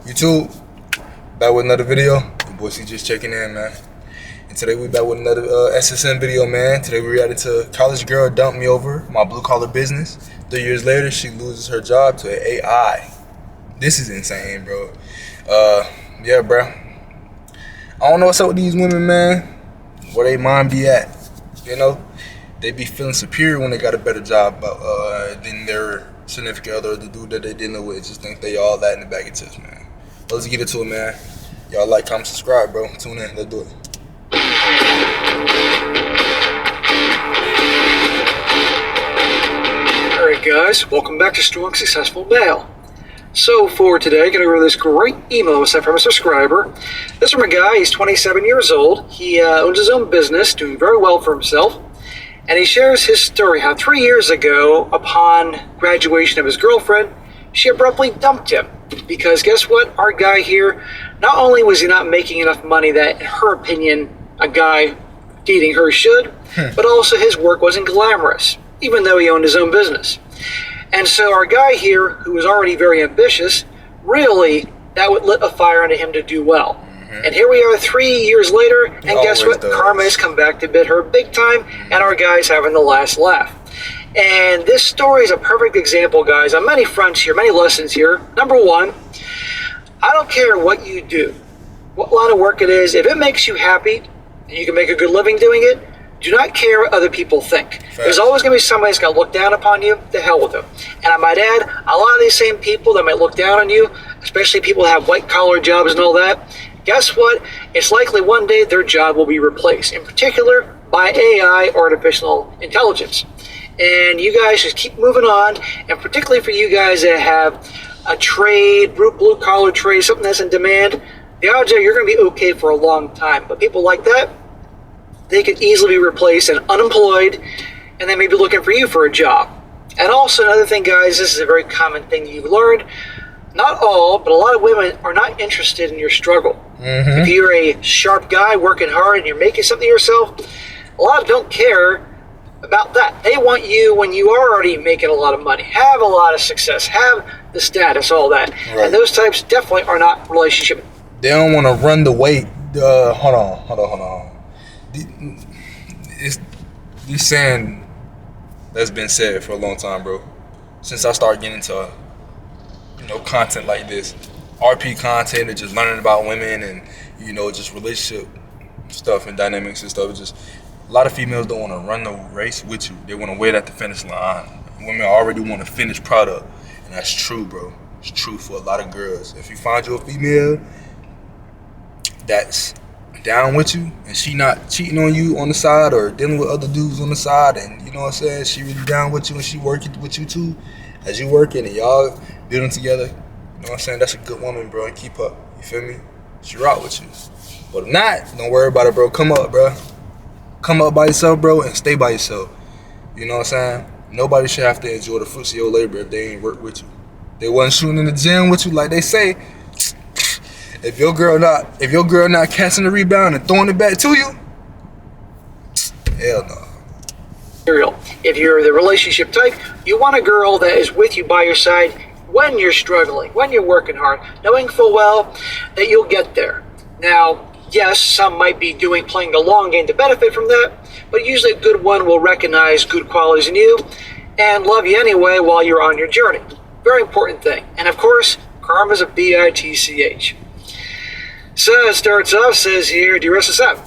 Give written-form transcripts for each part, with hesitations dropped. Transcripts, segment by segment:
YouTube, back with another video. Your boy C just checking in, man. And today we back with another SSN video, man. Today we reacted to college girl dumped me over my blue collar business. 3 years later, she loses her job to an AI. This is insane, bro. Yeah, bro. I don't know what's up with these women, man. Where they mind be at, you know? They be feeling superior when they got a better job than their significant other, the dude that they dealing with. Just think they all that in the bag of tips, man. Let's get into it, man. Y'all like, comment, subscribe, bro. Tune in. Let's do it. Alright guys, welcome back to Strong Successful Male. So for today, I'm going to go over this great email I was sent from a subscriber. This is from a guy, he's 27 years old. He owns his own business, doing very well for himself. And he shares his story, how 3 years ago, upon graduation of his girlfriend, she abruptly dumped him. Because guess what? Our guy here, not only was he not making enough money that, in her opinion, a guy dating her should, but also his work wasn't glamorous, even though he owned his own business. And so our guy here, who was already very ambitious, really, that would lit a fire under him to do well. And here we are 3 years later, and guess what? Karma has come back to bit her big time, and our guy's having the last laugh. And this story is a perfect example, guys, on many fronts here, many lessons here. Number one, I don't care what you do, what line of work it is, if it makes you happy, and you can make a good living doing it, do not care what other people think. Fact. There's always going to be somebody that's going to look down upon you. To hell with them. And I might add, a lot of these same people that might look down on you, especially people that have white-collar jobs and all that, guess what? It's likely one day their job will be replaced, in particular by AI, artificial intelligence. And you guys just keep moving on, and particularly for you guys that have a trade, blue-collar trade, something that's in demand, the odds are you're going to be okay for a long time. But people like that, they could easily be replaced and unemployed, and they may be looking for you for a job. And also another thing, guys, this is a very common thing you've learned. Not all, but a lot of women are not interested in your struggle. If you're a sharp guy working hard and you're making something yourself, a lot of them don't care about that. They want you when you are already making a lot of money, have a lot of success, have the status, all that. Right. And those types definitely are not relationship. They don't want to run the weight. Hold on. This saying that's been said for a long time, bro. Since I started getting into content like this, RP content, and just learning about women and just relationship stuff and dynamics and stuff. Just a lot of females don't want to run the race with you. They want to wait at the finish line. Women already want a finished product, and that's true, bro. It's true for a lot of girls. If you find you a female that's down with you and she not cheating on you on the side or dealing with other dudes on the side, and you know what I'm saying, she really down with you and she working with you too as you working and y'all building together, you know what I'm saying, that's a good woman, bro, and keep up, you feel me? She rock with you. But if not, don't worry about it, bro. Come up, bro. Come up by yourself, bro, and stay by yourself. You know what I'm saying? Nobody should have to enjoy the fruits of your labor if they ain't work with you. They wasn't shooting in the gym with you like they say. If your girl not catching the rebound and throwing it back to you, hell no. If you're the relationship type, you want a girl that is with you by your side when you're struggling, when you're working hard, knowing full well that you'll get there. Now, yes, some might be playing the long game to benefit from that, but usually a good one will recognize good qualities in you and love you anyway while you're on your journey. Very important thing. And of course, karma's a bitch. So it starts off, says here, Dear SSM,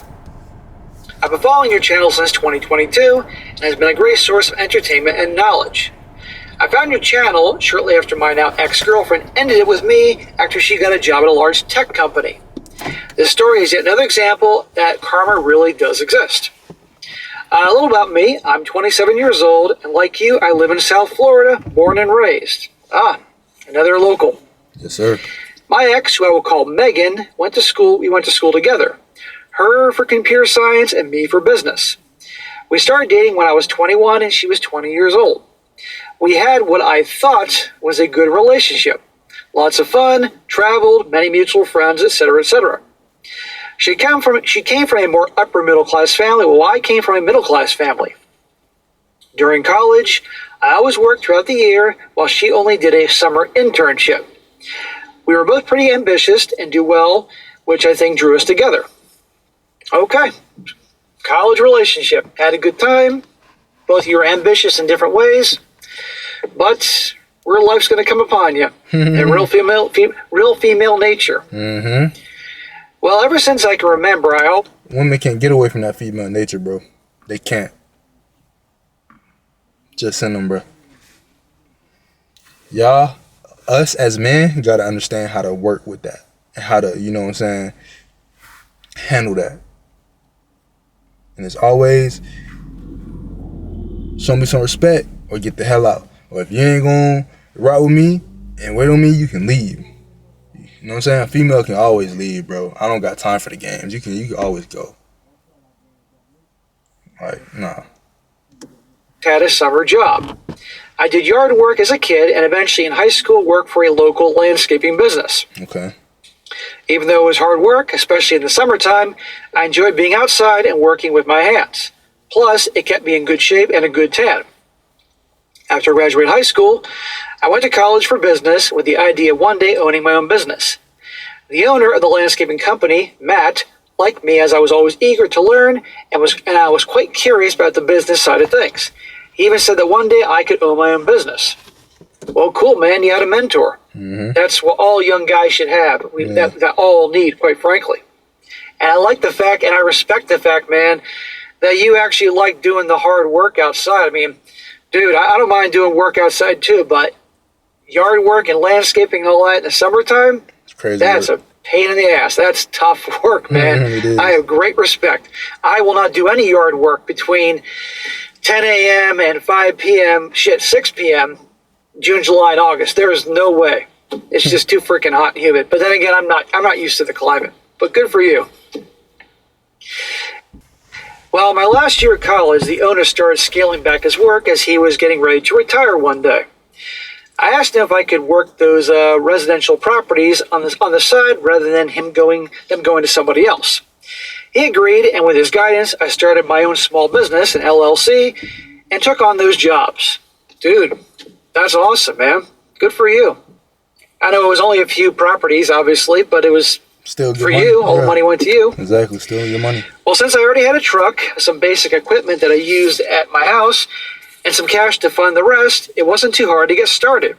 I've been following your channel since 2022 and has been a great source of entertainment and knowledge. I found your channel shortly after my now ex-girlfriend ended it with me after she got a job at a large tech company. This story is yet another example that karma really does exist. A little about me. I'm 27 years old, and like you, I live in South Florida, born and raised. Another local. Yes, sir. My ex, who I will call Megan, we went to school together. Her for computer science and me for business. We started dating when I was 21 and she was 20 years old. We had what I thought was a good relationship. Lots of fun, traveled, many mutual friends, etc., etc. She came from a more upper middle class family, while I came from a middle class family. During college, I always worked throughout the year, while she only did a summer internship. We We were both pretty ambitious and do well, which I think drew us together. Okay. College relationship. Had a good time. Both of you are ambitious in different ways. But real life's going to come upon you. And real female nature. Mm-hmm. Well, ever since I can remember, I hope... Women can't get away from that female nature, bro. They can't. Just send them, bro. Y'all, us as men, gotta understand how to work with that. And how to, you know what I'm saying, handle that. And it's always, show me some respect or get the hell out. Or if you ain't gonna ride with me and wait on me, you can leave. You know what I'm saying? A female can always leave, bro. I don't got time for the games. You can always go. Like, nah. Had a summer job. I did yard work as a kid and eventually in high school worked for a local landscaping business. Okay. Even though it was hard work, especially in the summertime, I enjoyed being outside and working with my hands. Plus, it kept me in good shape and a good tan. After I graduated high school, I went to college for business with the idea of one day owning my own business. The owner of the landscaping company, Matt, liked me as I was always eager to learn and I was quite curious about the business side of things. He even said that one day I could own my own business. Well, cool, man. You had a mentor. Mm-hmm. That's what all young guys should have. That all need, quite frankly. And I like the fact, and I respect the fact, man, that you actually like doing the hard work outside. I mean, dude, I don't mind doing work outside too, but yard work and landscaping and all that in the summertime, It's crazy. that's a pain in the ass. That's tough work, man. It is. I have great respect. I will not do any yard work between 10 a.m. and 5 p.m., 6 p.m., June, July, and August. There is no way. It's just too freaking hot and humid. But then again, I'm not used to the climate. But good for you. Well, my last year at college, the owner started scaling back his work as he was getting ready to retire one day. I asked him if I could work those residential properties on the side rather than them going to somebody else. He agreed, and with his guidance, I started my own small business, an LLC, and took on those jobs. Dude, that's awesome, man. Good for you. I know it was only a few properties, obviously, but it was Still good for money. you. All the Yeah. money went to you. Exactly. Still your money. Well, since I already had a truck, some basic equipment that I used at my house, and some cash to fund the rest, it wasn't too hard to get started.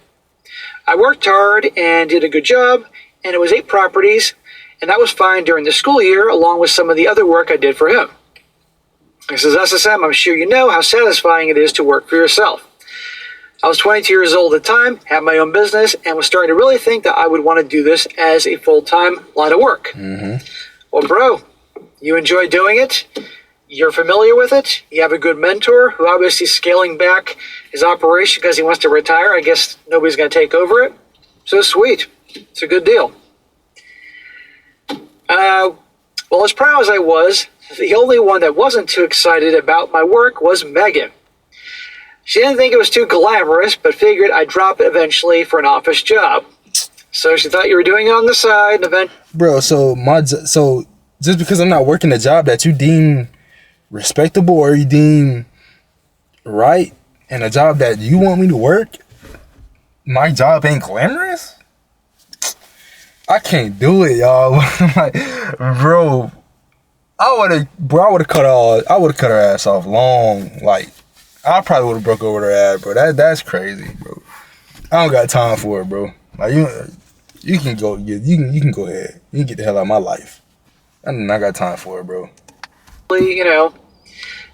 I worked hard and did a good job, and it was 8 properties, and that was fine during the school year, along with some of the other work I did for him. He says, SSM, I'm sure you know how satisfying it is to work for yourself. I was 22 years old at the time, had my own business, and was starting to really think that I would want to do this as a full-time line of work. Mm-hmm. Well, bro, you enjoy doing it. You're familiar with it. You have a good mentor who obviously is scaling back his operation because he wants to retire. I guess nobody's going to take over it. So sweet. It's a good deal. Well, as proud as I was, the only one that wasn't too excited about my work was Megan. She didn't think it was too glamorous, but figured I'd drop it eventually for an office job. So she thought you were doing it on the side, and eventually... Bro, so just because I'm not working a job that you deem respectable or you deem right, and a job that you want me to work, my job ain't glamorous? I can't do it, y'all. Like, bro, I would have cut her ass off long. Like, I probably would have broke over her ass, bro. That's crazy, bro. I don't got time for it, bro. Like, you can go, you can go ahead. You can get the hell out of my life. I got time for it, bro. You know,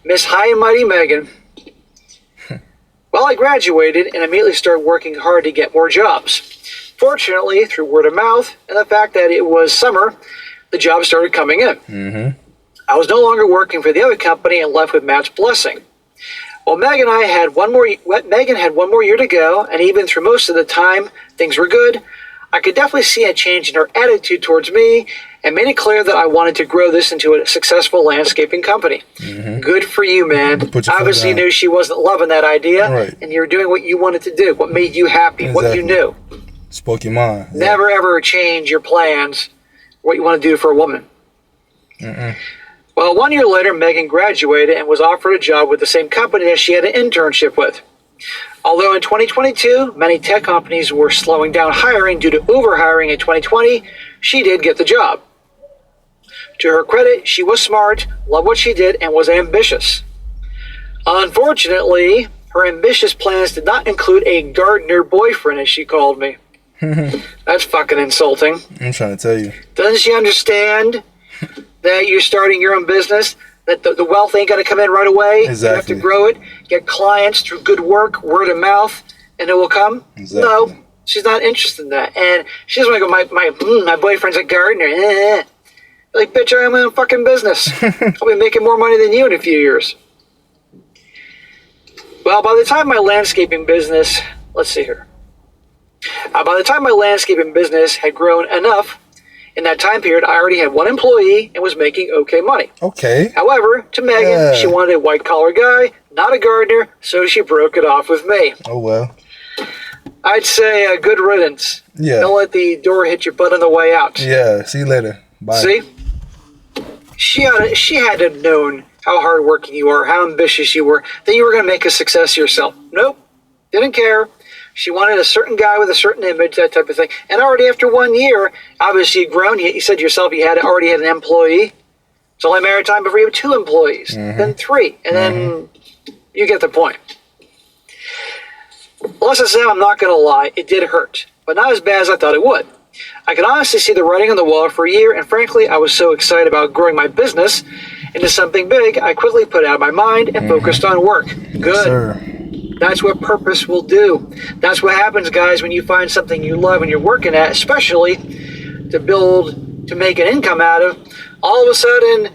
Miss High and Mighty Megan. Well, I graduated and immediately started working hard to get more jobs. Fortunately, through word of mouth and the fact that it was summer, the jobs started coming in. Mm-hmm. I was no longer working for the other company and left with Matt's blessing. Well, Megan had one more year to go, and even through most of the time things were good, I could definitely see a change in her attitude towards me and made it clear that I wanted to grow this into a successful landscaping company. Mm-hmm. Good for you, man. Put your foot Obviously, you down. knew she wasn't loving that idea, Right. and you were doing what you wanted to do, what made you happy, what you Exactly. knew. Spoke your mind. Yeah. Never, ever change your plans, what you want to do for a woman. Mm-mm. Well, 1 year later, Megan graduated and was offered a job with the same company that she had an internship with. Although in 2022, many tech companies were slowing down hiring due to overhiring in 2020, she did get the job. To her credit, she was smart, loved what she did, and was ambitious. Unfortunately, her ambitious plans did not include a gardener boyfriend, as she called me. That's fucking insulting. I'm trying to tell you. Doesn't she understand that you're starting your own business? That the wealth ain't going to come in right away? Exactly. You have to grow it, get clients through good work, word of mouth, and it will come? Exactly. No, she's not interested in that. And she doesn't want to go, my boyfriend's a gardener. Like, bitch, I have my own fucking business. I'll be making more money than you in a few years. Well, by the time my landscaping business, let's see here. By the time my landscaping business had grown enough, in that time period, I already had one employee and was making okay money. Okay. However, to Megan, she wanted a white-collar guy, not a gardener, so she broke it off with me. Oh, well. I'd say good riddance. Yeah. Don't let the door hit your butt on the way out. Yeah, see you later. Bye. See? She had to have known how hardworking you are, how ambitious you were, that you were going to make a success of yourself. Nope. Didn't care. She wanted a certain guy with a certain image, that type of thing. And already after 1 year, obviously you'd grown. You said yourself you already had an employee. It's only a matter of time before you have 2 employees, then 3. And then you get the point. Let's just say I'm not going to lie. It did hurt, but not as bad as I thought it would. I could honestly see the writing on the wall for a year, and frankly, I was so excited about growing my business into something big, I quickly put it out of my mind and focused on work. Good. Yes, sir. That's what purpose will do. That's what happens, guys, when you find something you love and you're working at, especially to make an income out of. All of a sudden,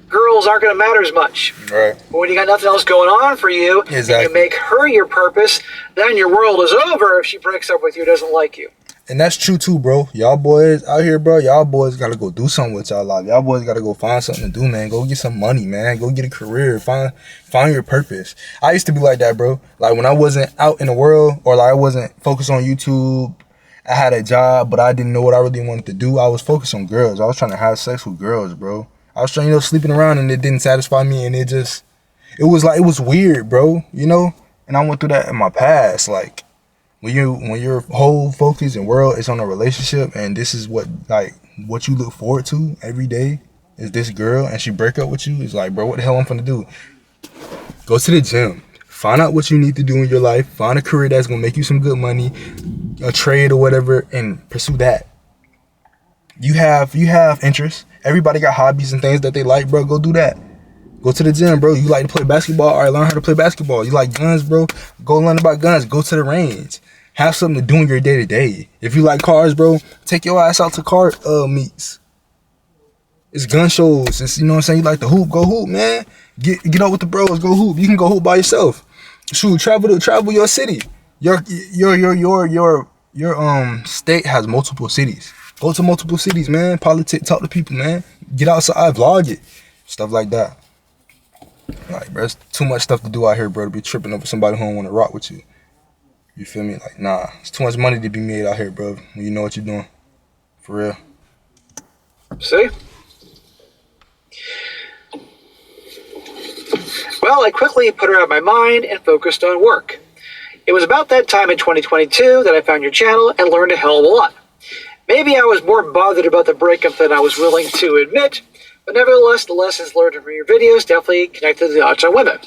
girls aren't going to matter as much. Right. But when you got nothing else going on for you, Exactly. and you make her your purpose, then your world is over if she breaks up with you or doesn't like you. And that's true too, bro. Y'all boys out here, bro. Y'all boys gotta go do something with y'all life. Y'all boys gotta go find something to do, man. Go get some money, man. Go get a career. Find your purpose. I used to be like that, bro. Like when I wasn't out in the world, or like I wasn't focused on YouTube. I had a job, but I didn't know what I really wanted to do. I was focused on girls. I was trying to have sex with girls, bro. I was trying, sleeping around, and it didn't satisfy me, and it was weird, bro. And I went through that in my past, like. When your whole focus and world is on a relationship, and this is what you look forward to every day is this girl, and she break up with you, it's like, bro, what the hell I'm finna do? Go to the gym, find out what you need to do in your life, find a career that's gonna make you some good money, a trade or whatever, and pursue that. You have interests. Everybody got hobbies and things that they like, bro. Go do that. Go to the gym, bro. You like to play basketball? All right, learn how to play basketball. You like guns, bro? Go learn about guns. Go to the range. Have something to do in your day-to-day. If you like cars, bro, take your ass out to car meets. It's gun shows. It's, you know what I'm saying? You like to hoop, go hoop, man. Get out with the bros, go hoop. You can go hoop by yourself. Shoot, travel your city. Your state has multiple cities. Go to multiple cities, man. Politic, talk to people, man. Get outside, vlog it. Stuff like that. Like, bro, it's too much stuff to do out here, bro, to be tripping over somebody who don't want to rock with you. You feel me? Like, nah. It's too much money to be made out here, bro, when you know what you're doing. For real. See? Well, I quickly put her out of my mind and focused on work. It was about that time in 2022 that I found your channel and learned a hell of a lot. Maybe I was more bothered about the breakup than I was willing to admit, but nevertheless, the lessons learned from your videos definitely connected the dots on women.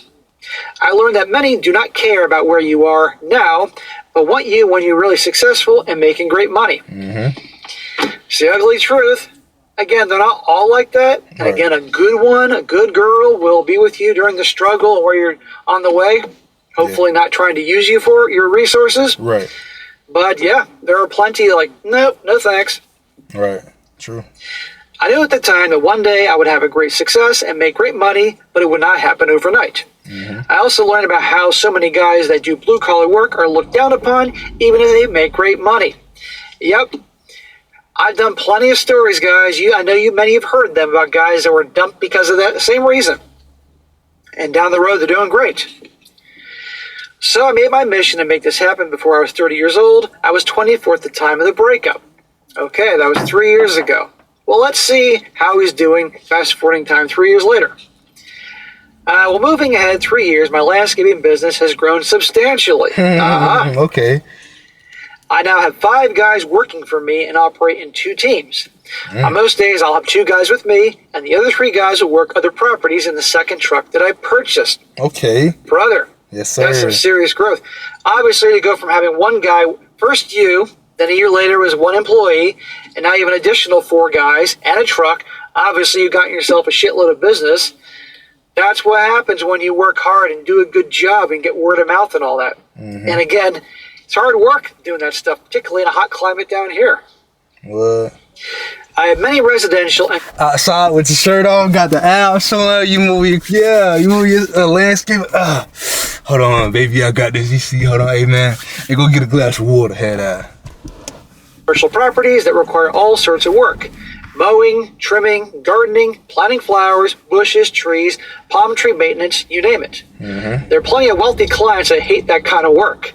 I learned that many do not care about where you are now, but want you when you're really successful and making great money. It's the ugly truth. Again, they're not all like that. And again, a good one, a good girl will be with you during the struggle and where you're on the way. Hopefully not trying to use you for your resources. Right. But yeah, there are plenty like, nope, no thanks. Right. True. I knew at the time that one day I would have a great success and make great money, but it would not happen overnight. I also learned about how so many guys that do blue-collar work are looked down upon, even if they make great money. Yep. I've done plenty of stories, guys. I know many have heard them about guys that were dumped because of that same reason. And down the road, they're doing great. So I made my mission to make this happen before I was 30 years old. I was 24 at the time of the breakup. Okay, that was 3 years ago. Well, let's see how he's doing fast forwarding time 3 years later. Well, moving ahead 3 years, my landscaping business has grown substantially. Okay. I now have 5 guys working for me and operate in 2 teams. On most days, I'll have 2 guys with me, and the other 3 guys will work other properties in the second truck that I purchased. Okay. Brother, Yes, sir. that's some serious growth. Obviously, to go from having 1 guy, first you, then a year later was 1 employee, and now you have an additional 4 guys and a truck. Obviously, you got yourself a shitload of business. That's what happens when you work hard and do a good job and get word of mouth and all that. And again, it's hard work doing that stuff, particularly in a hot climate down here. What? I have many residential and Outside with your shirt on, got the abs showing. You move your landscape. Hold on, baby, I got this. You see, hold on, hey man, hey, go get a glass of water. Head out. commercial properties that require all sorts of work. Mowing, trimming, gardening, planting flowers, bushes, trees, palm tree maintenance, you name it. There are plenty of wealthy clients that hate that kind of work.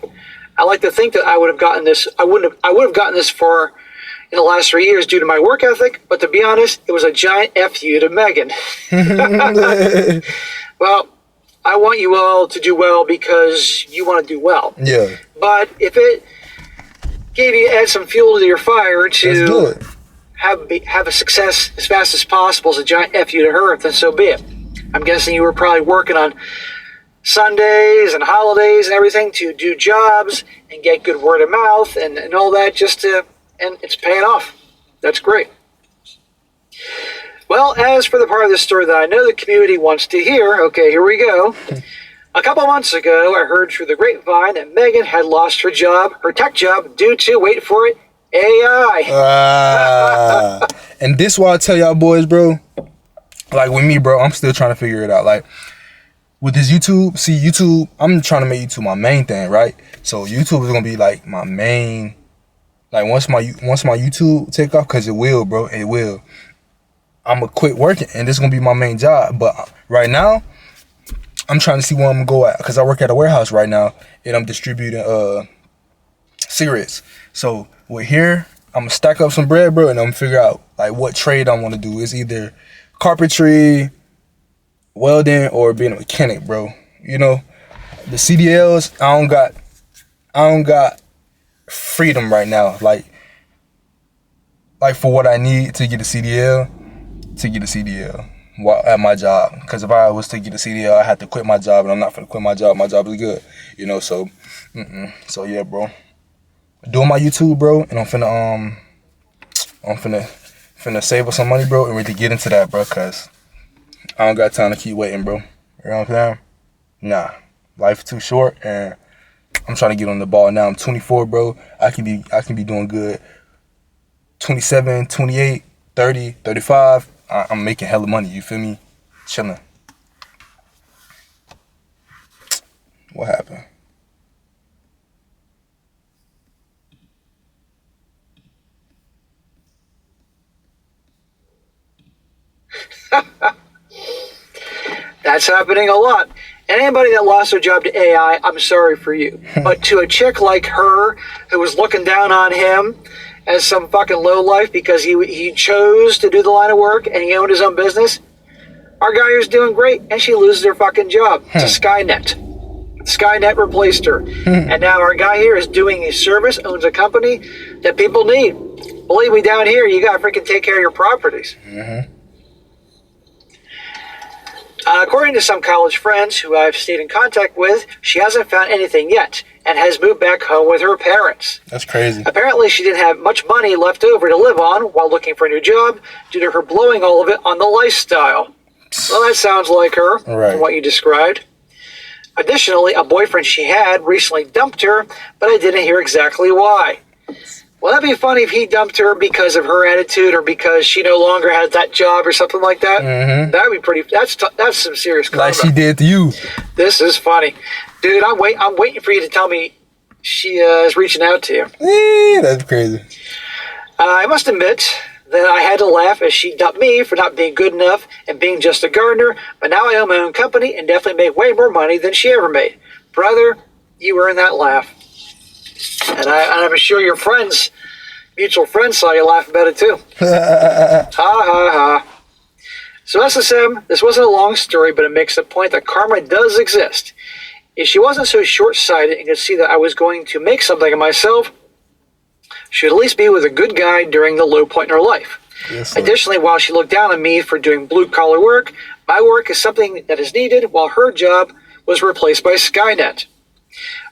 I like to think that I would have gotten this. I would have gotten this far in the last 3 years due to my work ethic. But to be honest, it was a giant F you to Megan. Well, I want you all to do well because you want to do well. Yeah. But if it add some fuel to your fire Let's do to it. have a success as fast as possible as a giant F you to her, then so be it. I'm guessing you were probably working on Sundays and holidays and everything to do jobs and get good word of mouth and all that and it's paying off. That's great. Well, as for the part of the story that I know the community wants to hear, okay, here we go. A couple months ago, I heard through the grapevine that Megan had lost her tech job, due to, wait for it, AI. And this why I tell y'all boys, bro. Like with me, bro, I'm still trying to figure it out. Like with this YouTube, YouTube, I'm trying to make YouTube my main thing, right? So YouTube is gonna be like my main. Like once my YouTube take off, cause it will, bro, it will. I'm gonna quit working, and this is gonna be my main job. But right now, I'm trying to see where I'm gonna go at, cause I work at a warehouse right now, and I'm distributing cigarettes. So with here, I'm gonna stack up some bread, bro, and I'm gonna figure out like what trade I want to do. It's either carpentry, welding, or being a mechanic, bro. You know, the CDLs, I don't got freedom right now. Like for what I need to get a CDL, while at my job. Because if I was to get a CDL, I had to quit my job, and I'm not gonna quit my job. My job is good, you know. So, so yeah, bro. Doing my YouTube, bro, and I'm finna save up some money, bro, and really get into that, bro. Cause I don't got time to keep waiting, bro. You know what I'm saying? Nah, life too short, and I'm trying to get on the ball now. I'm 24, bro. I can be doing good. 27, 28, 30, 35. I'm making hella money, you feel me? Chilling. What happened? That's happening a lot. And anybody that lost their job to AI, I'm sorry for you. But to a chick like her who was looking down on him as some fucking lowlife because he chose to do the line of work and he owned his own business, our guy is doing great, and she loses her fucking job to Skynet. Skynet replaced her. And now our guy here is doing a service, owns a company that people need. Believe me, down here, you gotta freaking take care of your properties. According to some college friends who I've stayed in contact with, she hasn't found anything yet and has moved back home with her parents. That's crazy. Apparently, she didn't have much money left over to live on while looking for a new job due to her blowing all of it on the lifestyle. Well, that sounds like her, from what you described. Additionally, a boyfriend she had recently dumped her, but I didn't hear exactly why. Well, that'd be funny if he dumped her because of her attitude or because she no longer has that job or something like that. That'd be pretty. That's some serious karma. Like she did to you. This is funny, dude. I'm waiting for you to tell me she is reaching out to you. That's crazy. I must admit that I had to laugh as she dumped me for not being good enough and being just a gardener. But now I own my own company and definitely make way more money than she ever made. Brother, you earned that laugh. And I'm sure your mutual friends saw you laugh about it too. Ha ha ha. So SSM, this wasn't a long story, but it makes the point that karma does exist. If she wasn't so short-sighted and could see that I was going to make something of myself, she would at least be with a good guy during the low point in her life. Yes, Additionally, while she looked down on me for doing blue-collar work, my work is something that is needed, while her job was replaced by Skynet.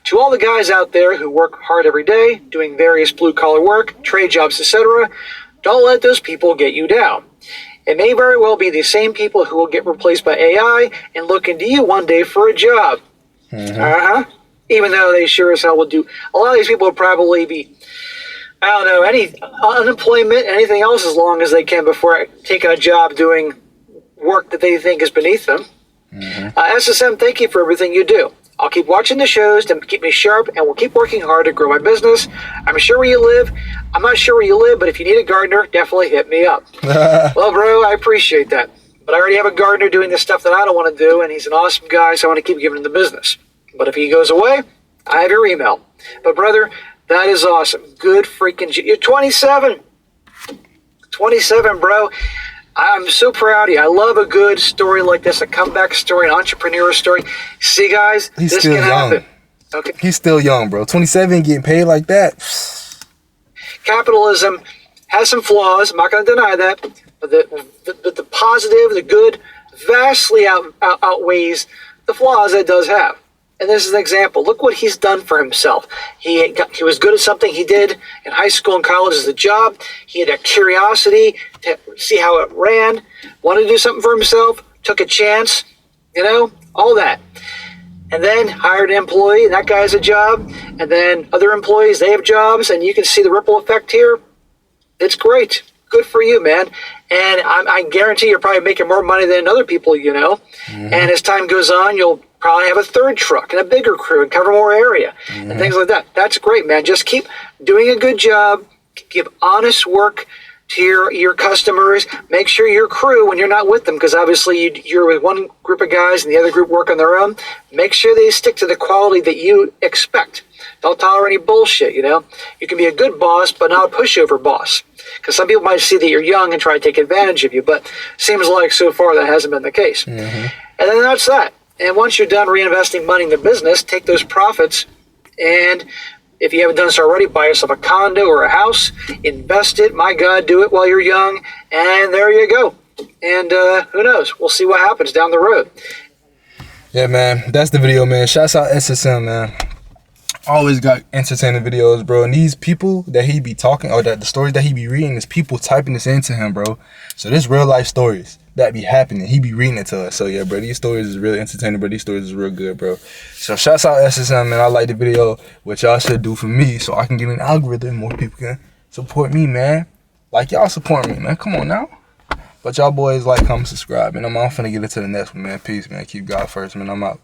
To all the guys out there who work hard every day, doing various blue-collar work, trade jobs, etc., don't let those people get you down. It may very well be the same people who will get replaced by AI and look into you one day for a job. Even though they sure as hell will do. A lot of these people will probably be, I don't know, any unemployment, anything else as long as they can before taking a job doing work that they think is beneath them. SSM, thank you for everything you do. I'll keep watching the shows to keep me sharp, and we'll keep working hard to grow my business. I'm sure where you live. I'm not sure where you live, but if you need a gardener, definitely hit me up. Well, bro, I appreciate that. But I already have a gardener doing the stuff that I don't want to do, and he's an awesome guy, so I want to keep giving him the business. But if he goes away, I have your email. But, brother, that is awesome. Good freaking... You're 27. 27, bro. I'm so proud of you. I love a good story like this, a comeback story, an entrepreneur story. See, guys, this can happen. Okay. He's still young, bro. 27, getting paid like that. Capitalism has some flaws. I'm not going to deny that. But the positive, the good, vastly outweighs the flaws that it does have. And this is an example. Look what he's done for himself. He was good at something he did in high school and college as a job. He had a curiosity to see how it ran, wanted to do something for himself, took a chance, all that. And then hired an employee, and that guy has a job. And then other employees, they have jobs, and you can see the ripple effect here. It's great. Good for you, man. And I guarantee you're probably making more money than other people, And as time goes on, you'll probably have a third truck and a bigger crew and cover more area and things like that. That's great, man. Just keep doing a good job. Give honest work to your customers. Make sure your crew, when you're not with them, because obviously you're with one group of guys and the other group work on their own, make sure they stick to the quality that you expect. Don't tolerate any bullshit, You can be a good boss, but not a pushover boss. Because some people might see that you're young and try to take advantage of you, but seems like so far that hasn't been the case. And then that's that. And once you're done reinvesting money in the business, take those profits, and if you haven't done so already, buy yourself a condo or a house, invest it. My God, do it while you're young, and there you go. And who knows? We'll see what happens down the road. Yeah, man. That's the video, man. Shouts out SSM, man. Always got entertaining videos, bro. And these people that he be talking, or that the stories that he be reading, is people typing this into him, bro. So this real life stories that be happening. He be reading it to us. So yeah, bro, these stories is really entertaining, bro. These stories is real good, bro. So shouts out SSM, man. I like the video, which y'all should do for me, so I can get an algorithm. More people can support me, man. Like y'all support me, man. Come on now. But y'all boys like, comment, subscribe, and I'm finna get into the next one, man. Peace, man. Keep God first, man. I'm out.